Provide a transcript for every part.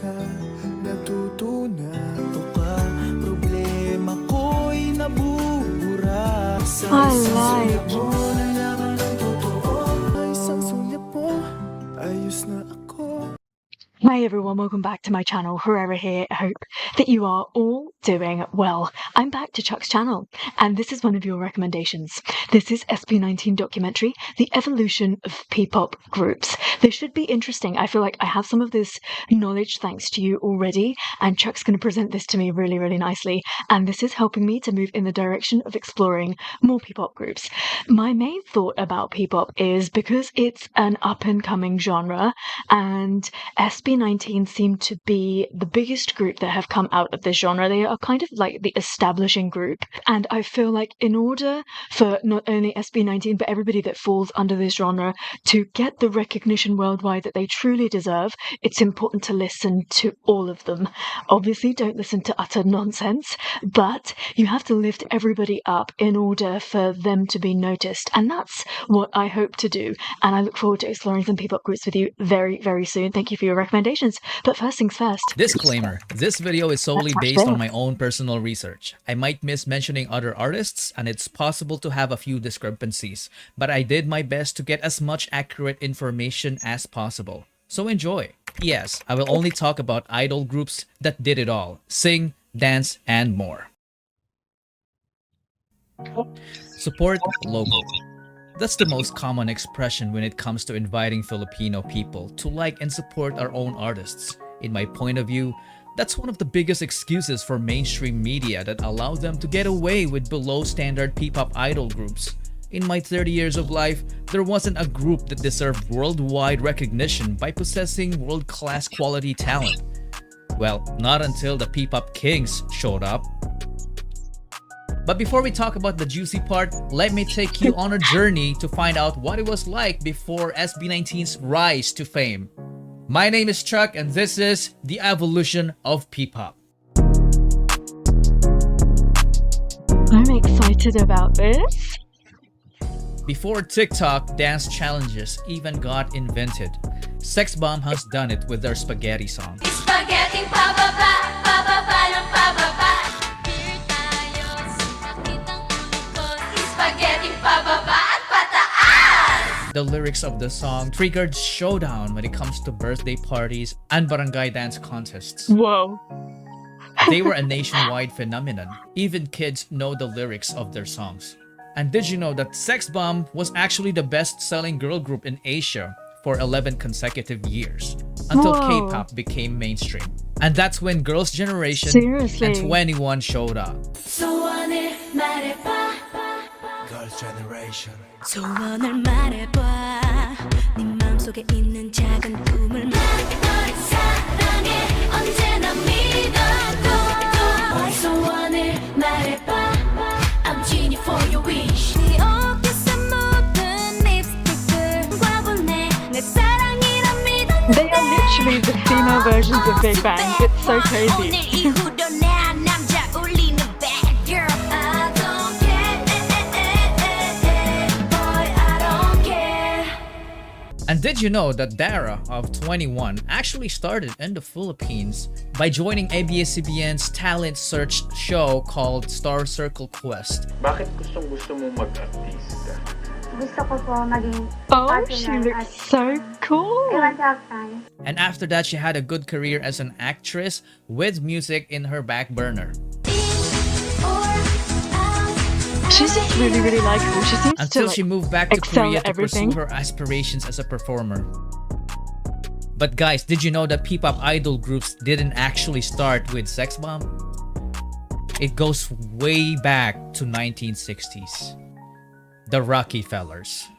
ka, natutunan ka, problema ko'y nabubura. Sa sulyap mo, nalaman ng totoo. Ay, isang sulyap mo, ayos na ako. Hi everyone, welcome back to my channel. Herrera here. I hope that you are all doing well. I'm back to Chuck's channel, and this is one of your recommendations. This is SB19 Documentary, The Evolution of PPOP Groups. This should be interesting. I feel like I have some of this knowledge thanks to you already, and Chuck's going to present this to me really, really nicely, and this is helping me to move in the direction of exploring more PPOP groups. My main thought about PPOP is because it's an up-and-coming genre, and SB19 seem to be the biggest group that have come out of this genre. They are kind of like the establishing group, and I feel like in order for not only SB19 but everybody that falls under this genre to get the recognition worldwide that they truly deserve, it's important to listen to all of them. Obviously, don't listen to utter nonsense, but you have to lift everybody up in order for them to be noticed, and that's what I hope to do, and I look forward to exploring some PPOP groups with you very, very soon. Thank you for your recommendations, but first things first. Disclaimer, this video is solely based on my own personal research. I might miss mentioning other artists, and it's possible to have a few discrepancies, but I did my best to get as much accurate information as possible. So enjoy. Yes, I will only talk about idol groups that did it all: sing, dance, and more. Support local. That's the most common expression when it comes to inviting Filipino people to like and support our own artists. In my point of view, that's one of the biggest excuses for mainstream media that allow them to get away with below-standard P-pop idol groups. In my 30 years of life, there wasn't a group that deserved worldwide recognition by possessing world-class quality talent. Well, not until the P-pop kings showed up. But before we talk about the juicy part, let me take you on a journey to find out what it was like before SB19's rise to fame. My name is Chuck, and this is The Evolution of P-pop. I'm excited about this. Before TikTok dance challenges even got invented, Sex Bomb has done it with their spaghetti song. Spaghetti pababa, pababa ng pababa. Spaghetti pababa at pataas. The lyrics of the song triggered showdown when it comes to birthday parties and barangay dance contests. Whoa. They were a nationwide phenomenon. Even kids know the lyrics of their songs. And did you know that Sex Bomb was actually the best-selling girl group in Asia for 11 consecutive years until Whoa. K-pop became mainstream? And that's when Girls' Generation Seriously? and 21 showed up. 소원을 말해봐. Girls' Generation. 소원을 말해봐. 네 마음속에 있는 작은 꿈을 말해. 너를 사랑해 언제나 믿어도. 소원을 말해봐. I'm genie for your wish. 네 어깨서 묻은 립스틱들과 보내. 내 사랑이란 믿어. They are literally the female versions of Big Bang. It's so crazy. 오늘 이후로 내 남자 울리는 bad girl. I don't care. Boy, I don't care. And did you know that Dara of 21 actually started in the Philippines by joining ABS-CBN's talent search show called Star Circle Quest? Bakit gusto mo mag-artista? Gusto ko po maging Oh, partner she looks at- so cool. I want to have fun. And after that, she had a good career as an actress with music in her back burner. She's just really, really likable. She seems Until to she moved back to excel Korea at to everything. pursue her aspirations as a performer. But guys, did you know that P-pop idol groups didn't actually start with Sex Bomb? It goes way back to 1960s. The Rockefellers.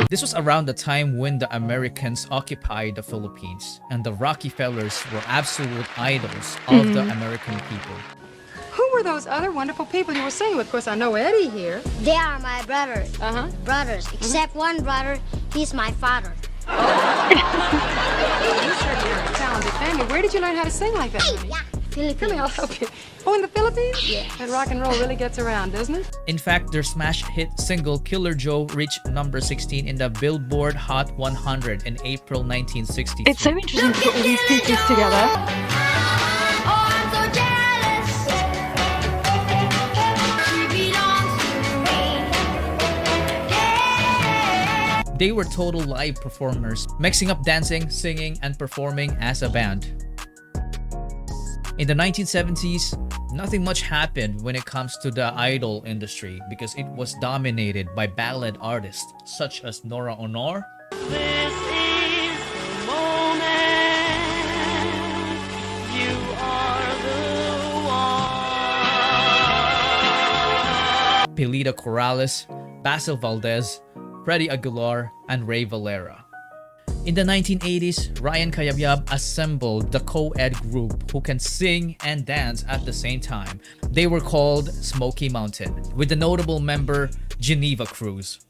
This was around the time when the Americans occupied the Philippines, and the Rockefellers were absolute idols of the American people. Who were those other wonderful people you were singing with? Of course, I know Eddie here. They are my brothers. Uh-huh. Brothers. Except one brother, he's my father. You certainly are a talented family. Where did you learn how to sing like that, honey? Come here, I'll help you. Oh, in the Philippines? Yeah. That rock and roll really gets around, doesn't it? In fact, their smash hit single Killer Joe reached number 16 in the Billboard Hot 100 in April 1963. It's so interesting to put all these pieces together. Oh, I'm so jealous. She belongs to me. Yeah. They were total live performers, mixing up dancing, singing, and performing as a band. In the 1970s, nothing much happened when it comes to the idol industry because it was dominated by ballad artists such as Nora Honor, This is the moment. You are the one. Pilita Corrales, Basil Valdez, Freddie Aguilar, and Ray Valera. In the 1980s, Ryan Cayabyab assembled the co-ed group who can sing and dance at the same time. They were called Smoky Mountain, with the notable member Geneva Cruz.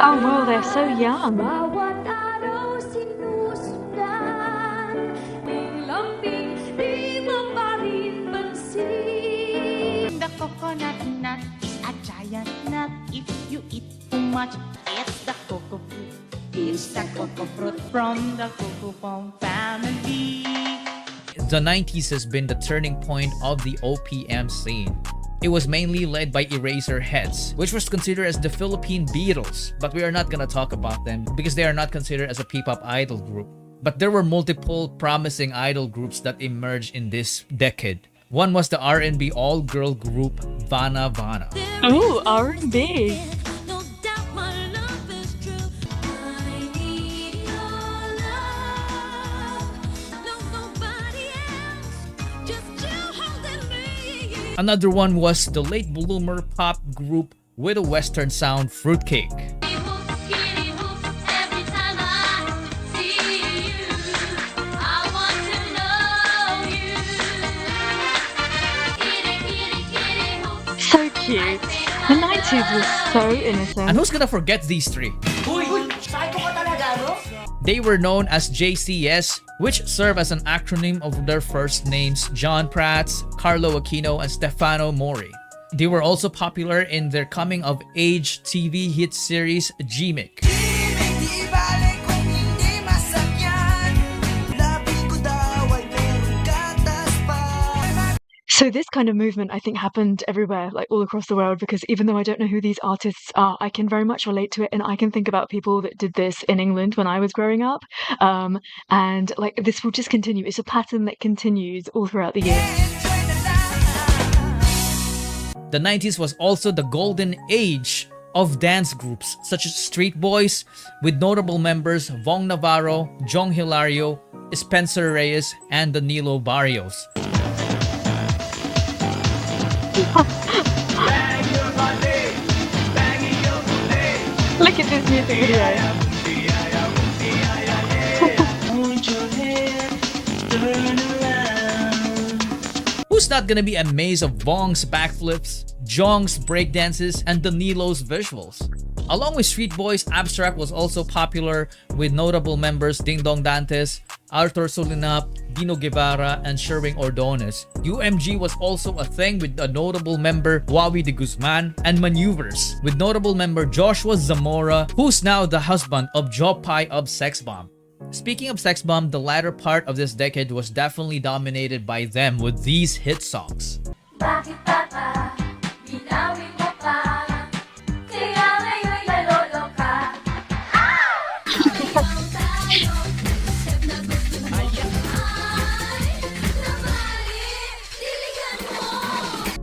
Oh wow, they're so young. Bawat araw sinusundan, lambing di mo pa rin pansin. The coconut nut is a giant nut. If you eat too much, it's the cocoa fruit. It's the cocoa fruit from the cocoa palm family. The 90s has been the turning point of the OPM scene. It was mainly led by Eraserheads, which was considered as the Philippine Beatles, but we are not gonna talk about them because they are not considered as a P-pop idol group. But there were multiple promising idol groups that emerged in this decade. One was the R&B all-girl group Vana Vana. Ooh, R&B. No doubt my love is true. I need your love. No, nobody else. Just you holding me. Another one was the late bloomer pop group with a western sound, Fruitcake. Kitty hoops, every time I see you, I want to know you. Kitty hoops. So cute. The 90s was so innocent. And who's gonna forget these three? They were known as JCS, which serve as an acronym of their first names, John Prats, Carlo Aquino, and Stefano Mori. They were also popular in their coming-of-age TV hit series, Gmic. So this kind of movement, I think, happened everywhere, like all across the world, because even though I don't know who these artists are, I can very much relate to it, and I can think about people that did this in England when I was growing up. And like this will just continue. It's a pattern that continues all throughout the years. The 90s was also the golden age of dance groups such as Street Boys, with notable members Vong Navarro, Jong Hilario, Spencer Reyes, and Danilo Barrios. Look at this music video. Who's not gonna be amazed of Vong's backflips, Jong's breakdances, and Danilo's visuals? Along with Street Boys, Abstract was also popular with notable members Ding Dong Dantes, Arthur Solinap, Dino Guevara, and Sherwin Ordonez. UMG was also a thing with a notable member Wawi de Guzman, and Maneuvers with notable member Joshua Zamora, who's now the husband of Jopay of Sex Bomb. Speaking of Sex Bomb, the latter part of this decade was definitely dominated by them with these hit songs. Bakit ba binawi mo pa? Kaya ngayon'y nalolo ka.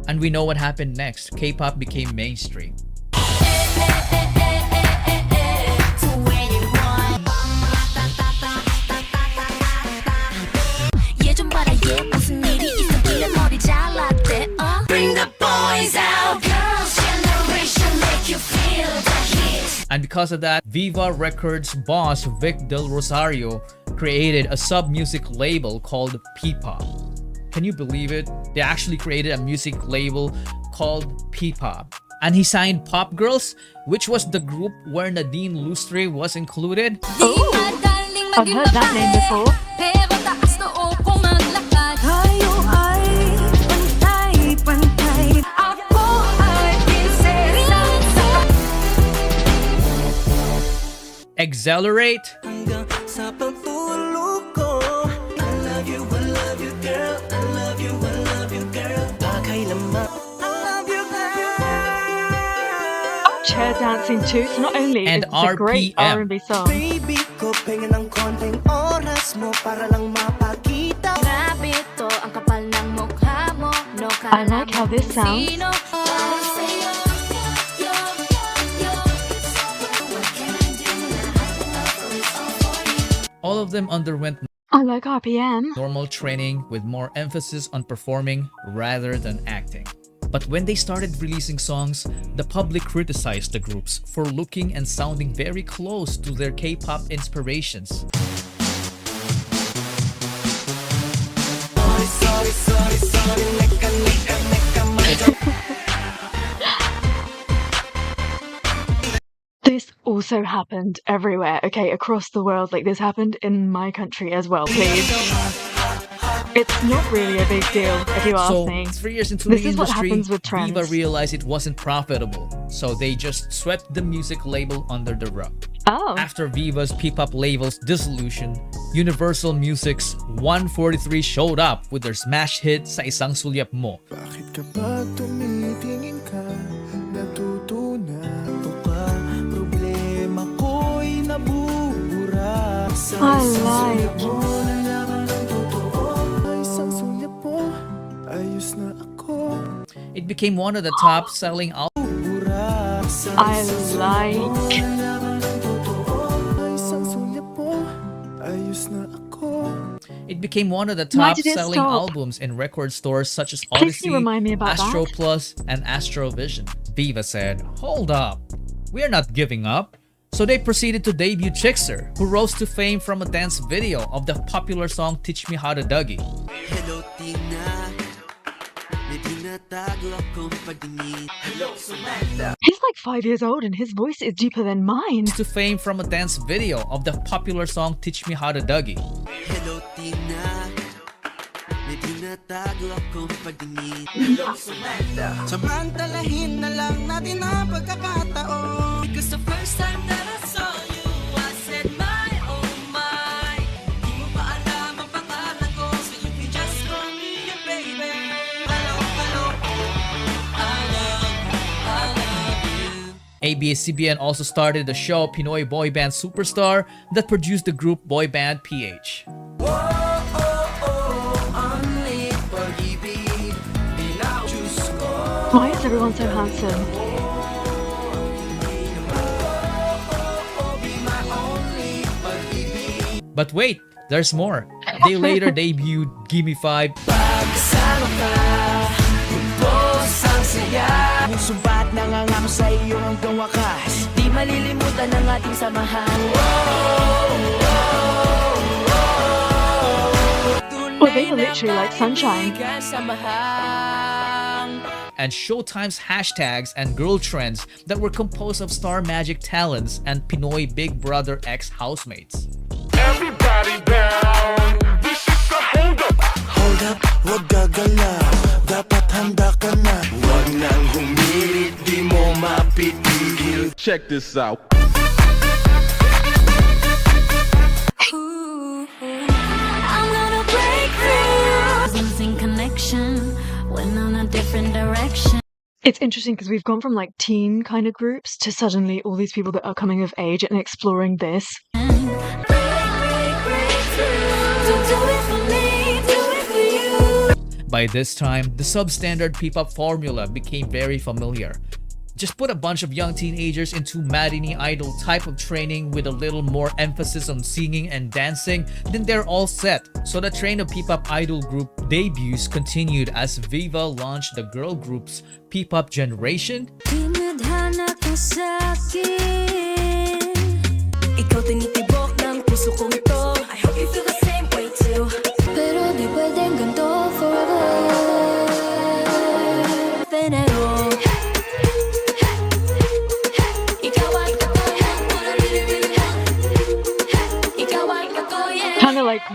And we know what happened next. K-pop became mainstream. Bring the boys out. Girls' generation make you feel the heat. And because of that, Viva Records boss Vic Del Rosario created a sub-music label called P-pop. Can you believe it? They actually created a music label called P-pop. And he signed Pop Girls, which was the group where Nadine Lustre was included. Oh, I've heard that name before. Tayo ay pantay-pantay. Ako ay prinsesa. Accelerate, Hanggang sa pagtulog ko. I love you girl. I love you girl. Pakailanman. I love you girl. Chair dancing too. So not only And is this a great RPM. R&B song, Baby ko, pengen ng konting oras mo para lang mapakita. Grabe to, ang kapal ng mukha mo. No I like how this sounds. sino. Para sa'yo, all of them underwent I like RPM. normal training with more emphasis on performing rather than acting. But when they started releasing songs, the public criticized the groups for looking and sounding very close to their K-pop inspirations. This also happened everywhere, okay, across the world. Like, this happened in my country as well, please. It's not really a big deal, if you ask So, me. 3 years into This the is what industry, happens with trends. Viva realized it wasn't profitable, so they just swept the music label under the rug. Oh, After Viva's P-pop label's dissolution, Universal Music's 143 showed up with their smash hit Sa Isang Sulyap Mo. Bakit ka ba tumitingin ka? Natutunato ka. Problema ko'y nabubura. Sa I isang like. sulyap mo, nalaman ang totoo. Sa isang sulyap mo, ayos na ako. It became one of the top-selling albums. Bura. Sa I isang sulyap mo, like. nalaman ang totoo. Sa isang sulyap mo, ayos na ako. It became one of the Why did it top-selling stop? albums in record stores such as Please Odyssey, can you remind me about Astro that? Plus, and Astrovision. Viva said, "Hold up, we're not giving up." So they proceeded to debut Chickser, who rose to fame from a dance video of the popular song Teach Me How to Dougie. Hello, Tina. May tinatago akong pagdingin. Hello, Samantha. He's like 5 years old and his voice is deeper than mine. To fame from a dance video of the popular song Teach Me How to Dougie. Hello, Tina. May tinatago akong pagdingin. Hello, Samantha. Samantalahin na lang natin ang pagkakataon. Because the first time that I saw you, I said, my, oh my. Di mo pa alam ang pangalan ko, so you can just call me your baby. Hello, hello. I love you. ABS-CBN also started the show Pinoy Boy Band Superstar that produced the group Boy Band PH. Why is everyone so handsome? But wait, there's more. They later debuted Gimme 5, Subat nangangako sa iyo hanggang wakas. Di malilimutan ang ating samahan. Well, they were literally like sunshine. and Showtime's hashtags and girl trends that were composed of Star Magic talents and Pinoy Big Brother X housemates. Everybody down. This is the hold up. Hold up, wag gagalaw. Dapat handa ka na. Wag nang humirit, di mo mapitigil. Check this out. I'm gonna break through. Losing connection, went on a different direction. It's interesting because we've gone from like teen kind of groups to suddenly all these people that are coming of age and exploring this. Break through. Don't do it for me, do it for you. By this time, the substandard P-pop formula became very familiar. Just put a bunch of young teenagers into matinee idol type of training with a little more emphasis on singing and dancing, then they're all set. So the train of P-pop idol group debuts continued as Viva launched the girl group's P-pop generation, Pinadhana ka sa'kin. Ikaw tinitibok ng puso kong ito. I hope you feel the same way too. Pero di pwedeng ganito forever. Venero.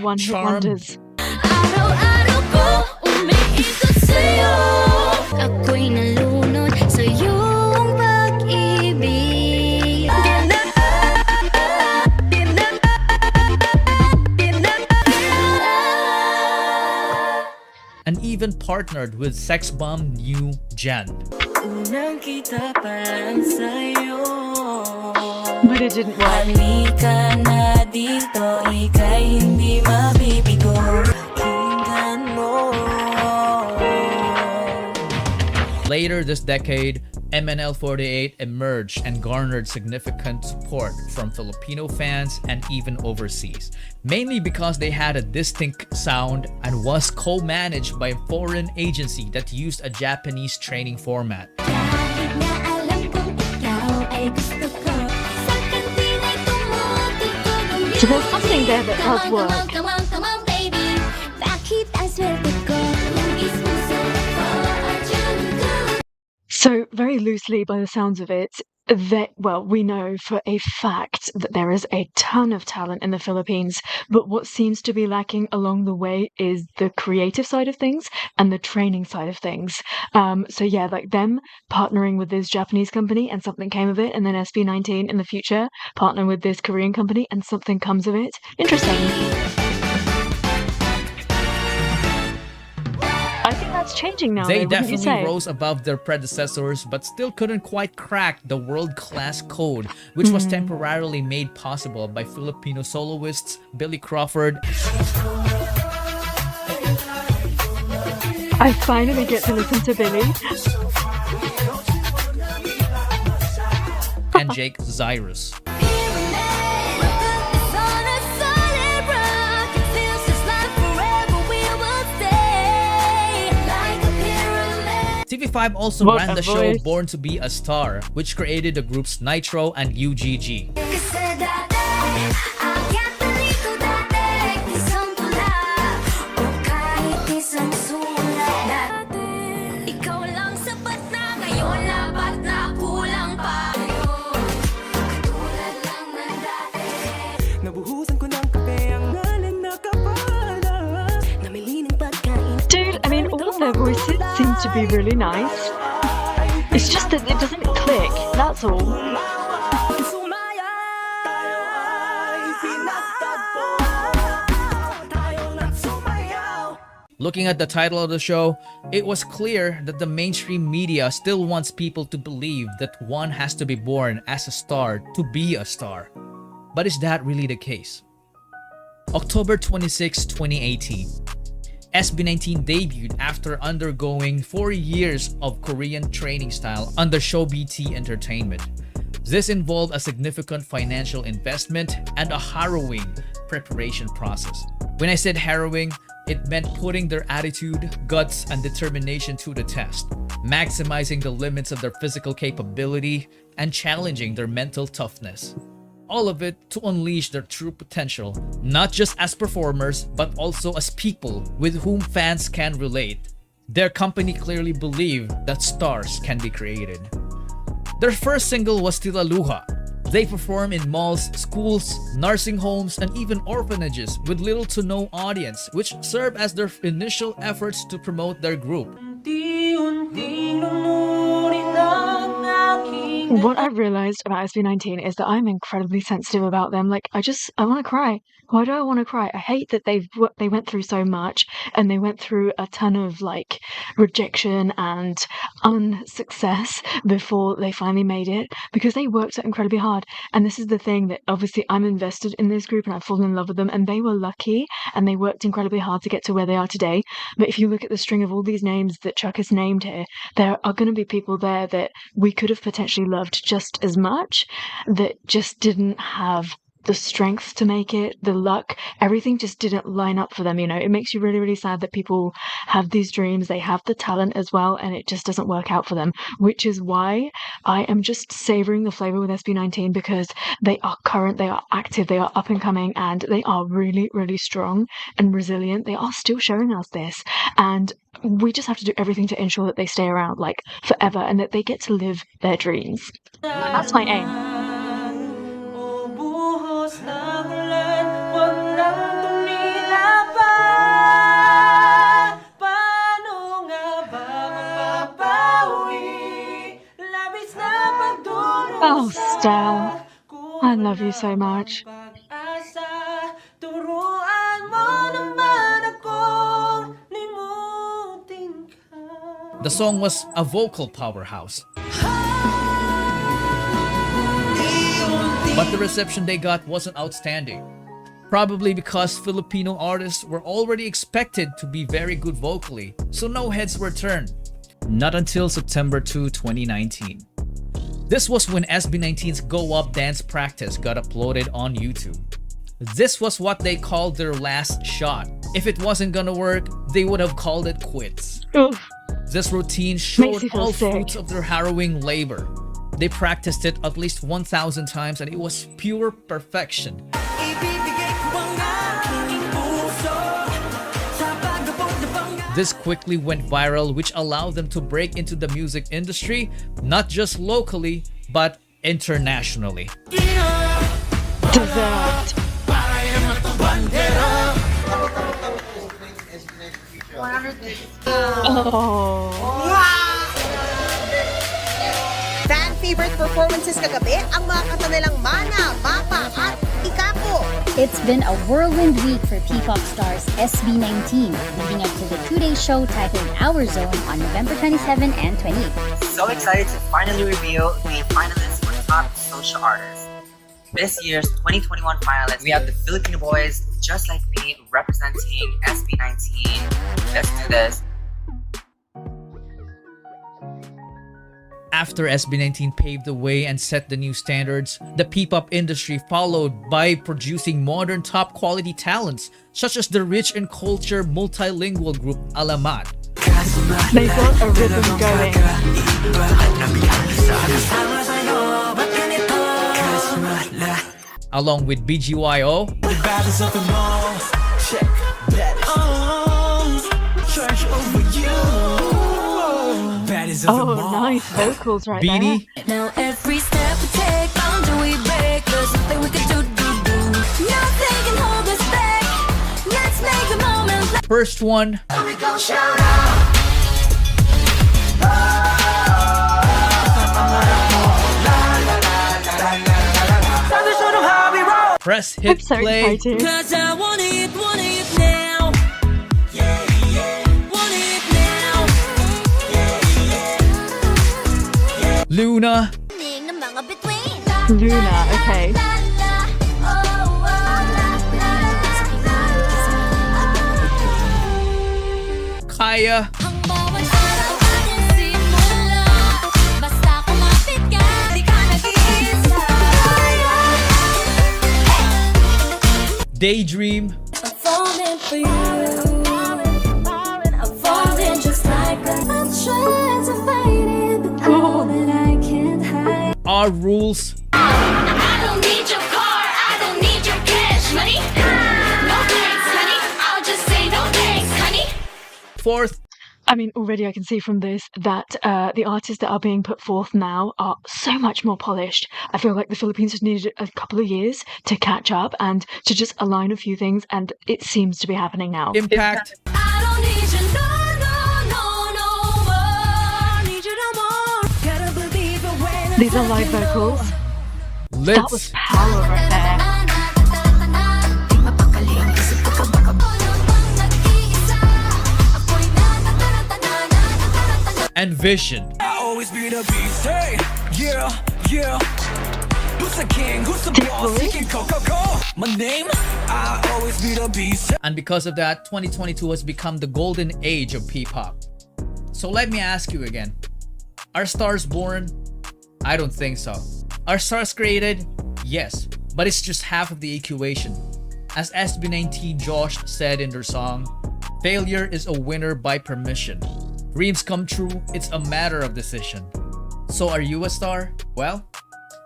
one-hit charm, wonders. Araw-araw ko umiikot sa'yo. Ako'y nalunod sa iyong pag-ibig. and even partnered with sex bomb New Gen. Unang kita pa lang sa'yo. But it didn't work. Halika na dito, ika'y hindi mabibigo. Pakinggan mo. Later this decade, MNL48 emerged and garnered significant support from Filipino fans and even overseas, mainly because they had a distinct sound and was co-managed by a foreign agency that used a Japanese training format. Kahit na alam kong ikaw ay gusto ko, sa kantin ay tumutugtog. So there's something there that does work. Come on, baby. Bakit ang swerte ko? Langis mo sa paadyan ko. So very loosely, by the sounds of it, we know for a fact that there is a ton of talent in the Philippines, but what seems to be lacking along the way is the creative side of things and the training side of things. So yeah, like them partnering with this Japanese company and something came of it, and then SB19 in the future partnering with this Korean company and something comes of it. Interesting. I think that's changing now. They though, wouldn't you definitely say? rose above their predecessors, but still couldn't quite crack the world-class code, which was temporarily made possible by Filipino soloists Billy Crawford I finally get to listen to Billy. and Jake Zyrus. TV5 also What ran a the show voice. Born to Be a Star, which created the groups Nitro and UGG. Dude, I mean, all of their voices seem to be really nice. It's just that it doesn't click, that's all. Looking at the title of the show, it was clear that the mainstream media still wants people to believe that one has to be born as a star to be a star. But is that really the case? October 26, 2018. SB19 debuted after undergoing 4 years of Korean training style under Show BT Entertainment. This involved a significant financial investment and a harrowing preparation process. When I said harrowing, it meant putting their attitude, guts, and determination to the test, maximizing the limits of their physical capability, and challenging their mental toughness. All of it to unleash their true potential, not just as performers, but also as people with whom fans can relate. Their company clearly believed that stars can be created. Their first single was Tilaluha. They perform in malls, schools, nursing homes, and even orphanages with little to no audience, which serve as their initial efforts to promote their group. What I've realized about SB19 is that I'm incredibly sensitive about them. Like, I want to cry. Why do I want to cry? I hate that they went through so much, and they went through a ton of like rejection and unsuccess before they finally made it, because they worked so incredibly hard. And this is the thing, that obviously I'm invested in this group and I've fallen in love with them, and they were lucky and they worked incredibly hard to get to where they are today. But if you look at the string of all these names that Chuck has named here, there are going to be people there that we could have potentially loved just as much, that just didn't have the strength to make it, the luck, everything just didn't line up for them. You know, it makes you really, really sad that people have these dreams, they have the talent as well, and it just doesn't work out for them, which is why I am just savoring the flavor with SB19, because they are current, they are active, they are up and coming, and they are really, really strong and resilient. They are still showing us this, and we just have to do everything to ensure that they stay around like forever and that they get to live their dreams. That's my aim. I love you so much. Pag-asa, turuan mo naman akong limutin ka. The song was a vocal powerhouse. But the reception they got wasn't outstanding. Probably because Filipino artists were already expected to be very good vocally, so no heads were turned. Not until September 2, 2019. This was when SB19's Go Up dance practice got uploaded on YouTube. This was what they called their last shot. If it wasn't gonna work, they would have called it quits. Oof. This routine Makes showed you feel all sick. fruits of their harrowing labor. They practiced it at least 1,000 times and it was pure perfection. Ibibigay ko ang aking puso sa pag-abot na pangarap. This quickly went viral, which allowed them to break into the music industry, not just locally, but internationally. Deserved. Oh. Fan favorite performances kagabi ang mga kanta nilang Mana, Mapa at Ikapo. It's been a whirlwind week for P-pop stars SB19, leading up to the two-day show titled Our Zone on November 27 and 28. So excited to finally reveal the finalists for Top Social Artists. This year's 2021 finalists, we have the Filipino boys, Just Like Me, representing SB19. Let's do this. After SB19 paved the way and set the new standards, the P-pop industry followed by producing modern top-quality talents, such as the rich in culture multilingual group Alamat. They got a rhythm going. Along with BGYO, Oh, nice vocals right Beanie, Now every step we take, boundary we break. There's nothing we can do. Nothing can hold us back. Let's make the moment. First One, Press there. I'm Hit so Play, excited. Cause I want it now. Want it now. Luna, Luna, okay. Kaya, Ang bawat araw ating simula. Basta kumapit ka, di ka nag-iisa. Daydream, I'm falling for you. I'm falling just like that. I'm trying to fight it, but know that I can't hide. Our Rules, I don't need your car, I don't need your cash money. No thanks, honey. I'll just say no thanks, honey. Fourth, I mean, already I can see from this that the artists that are being put forth now are so much more polished. I feel like the Philippines just needed a couple of years to catch up and to just align a few things, and it seems to be happening now. Impact, I don't need you, no more. Need you no more. Gotta believe it when These are live vocals. That was Litz, power right there. and Vision. I always be the beast, hey, yeah. Who's the king, who's the boss, he can go. My name, I always be the beast. And because of that, 2022 has become the golden age of P-pop. So let me ask you again. Are stars born? I don't think so. Are stars created? Yes, but it's just half of the equation. As SB19 Josh said in their song, failure is a winner by permission. Dreams come true, it's a matter of decision. So are you a star? Well,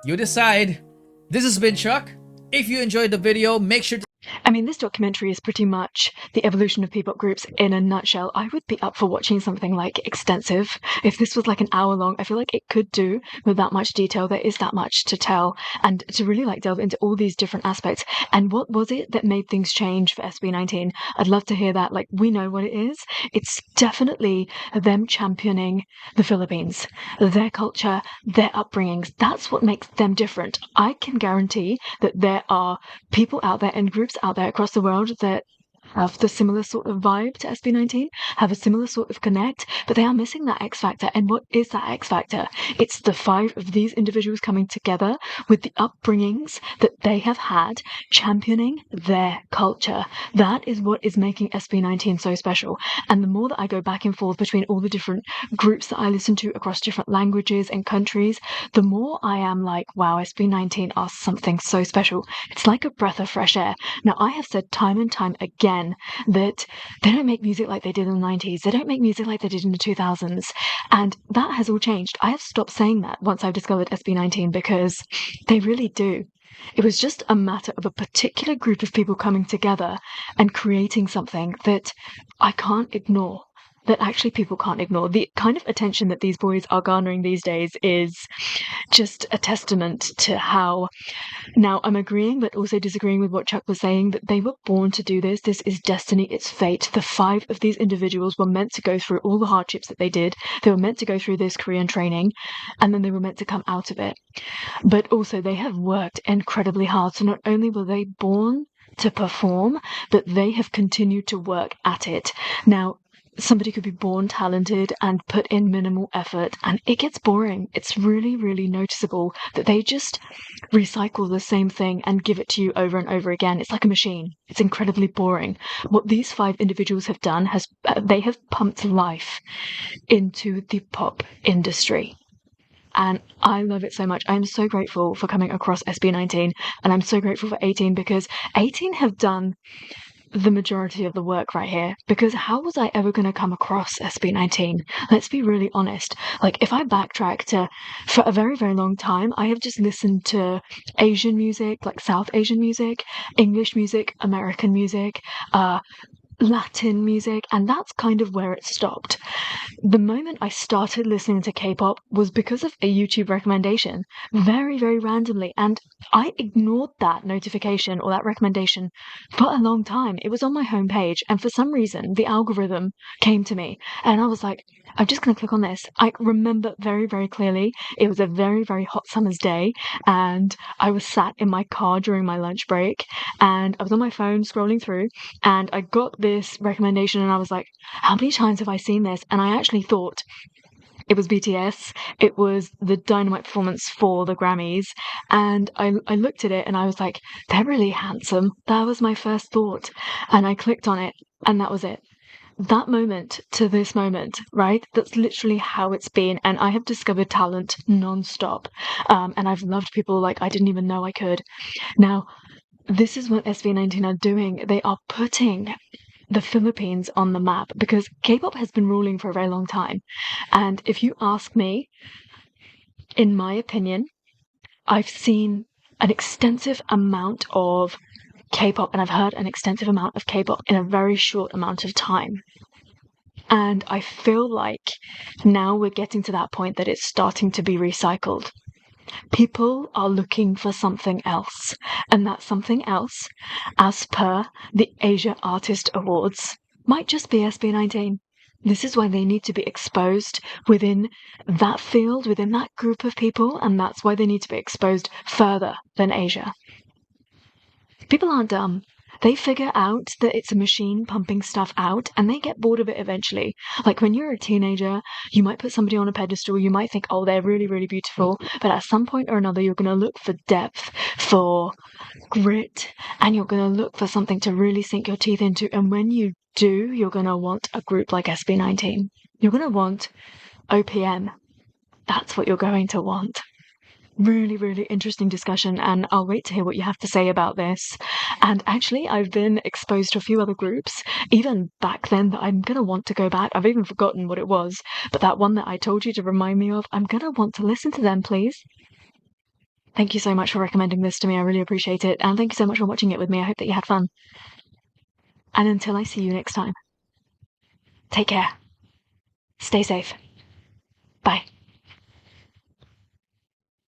you decide. This has been Chuck. If you enjoyed the video, make sure to I mean, this documentary is pretty much the evolution of P-pop groups in a nutshell. I would be up for watching something like extensive. If this was like an hour long, I feel like it could do with that much detail. There is that much to tell and to really like delve into all these different aspects. And what was it that made things change for SB19? I'd love to hear that. Like, we know what it is. It's definitely them championing the Philippines, their culture, their upbringings. That's what makes them different. I can guarantee that there are people out there and groups out there across the world that have the similar sort of vibe to SB19, have a similar sort of connect, but they are missing that X factor. And what is that X factor? It's the 5 of these individuals coming together with the upbringings that they have had, championing their culture. That is what is making SB19 so special. And the more that I go back and forth between all the different groups that I listen to across different languages and countries, the more I am like, wow, SB19 are something so special. It's like a breath of fresh air. Now, I have said time and time again that they don't make music like they did in the 90s. They don't make music like they did in the 2000s. And that has all changed. I have stopped saying that once I've discovered SB19 because they really do. It was just a matter of a particular group of people coming together and creating something that I can't ignore. That actually people can't ignore. The kind of attention that these boys are garnering these days is just a testament to how, now I'm agreeing but also disagreeing with what Chuck was saying, that they were born to do this. This is destiny, it's fate. The 5 of these individuals were meant to go through all the hardships that they did. They were meant to go through this Korean training, and then they were meant to come out of it. But also they have worked incredibly hard. So not only were they born to perform, but they have continued to work at it. Now, somebody could be born talented and put in minimal effort and it gets boring. It's really, really noticeable that they just recycle the same thing and give it to you over and over again. It's like a machine. It's incredibly boring. What these 5 individuals have done they have pumped life into the pop industry. And I love it so much. I'm so grateful for coming across SB19, and I'm so grateful for 18 because 18 have done the majority of the work right here. Because how was I ever going to come across SB19? Let's be really honest. Like, if I backtrack for a very, very long time, I have just listened to Asian music, like South Asian music, English music, American music, Latin music, and that's kind of where it stopped. The moment I started listening to K-pop was because of a YouTube recommendation, very, very randomly, and I ignored that notification or that recommendation for a long time. It was on my homepage, and for some reason, the algorithm came to me, and I was like, I'm just going to click on this. I remember very, very clearly, it was a very, very hot summer's day, and I was sat in my car during my lunch break, and I was on my phone scrolling through, and I got this recommendation, and I was like, how many times have I seen this? And I actually thought it was BTS. It was the Dynamite performance for the Grammys. And I looked at it and I was like, they're really handsome. That was my first thought. And I clicked on it and that was it. That moment to this moment, right? That's literally how it's been. And I have discovered talent non-stop. And I've loved people like I didn't even know I could. Now, this is what SB19 are doing. They are putting the Philippines on the map because K-pop has been ruling for a very long time. And if you ask me, in my opinion, I've seen an extensive amount of K-pop and I've heard an extensive amount of K-pop in a very short amount of time. And I feel like now we're getting to that point that it's starting to be recycled. People are looking for something else, and that something else, as per the Asia Artist Awards, might just be SB19. This is why they need to be exposed within that field, within that group of people, and that's why they need to be exposed further than Asia. People aren't dumb. They figure out that it's a machine pumping stuff out and they get bored of it eventually. Like when you're a teenager, you might put somebody on a pedestal, you might think, oh, they're really, really beautiful. But at some point or another, you're going to look for depth, for grit, and you're going to look for something to really sink your teeth into. And when you do, you're going to want a group like SB19. You're going to want OPM. That's what you're going to want. Really, really interesting discussion, and I'll wait to hear what you have to say about this. And actually, I've been exposed to a few other groups, even back then, that I'm going to want to go back. I've even forgotten what it was, but that one that I told you to remind me of, I'm going to want to listen to them, please. Thank you so much for recommending this to me. I really appreciate it. And thank you so much for watching it with me. I hope that you had fun. And until I see you next time, take care. Stay safe. Bye.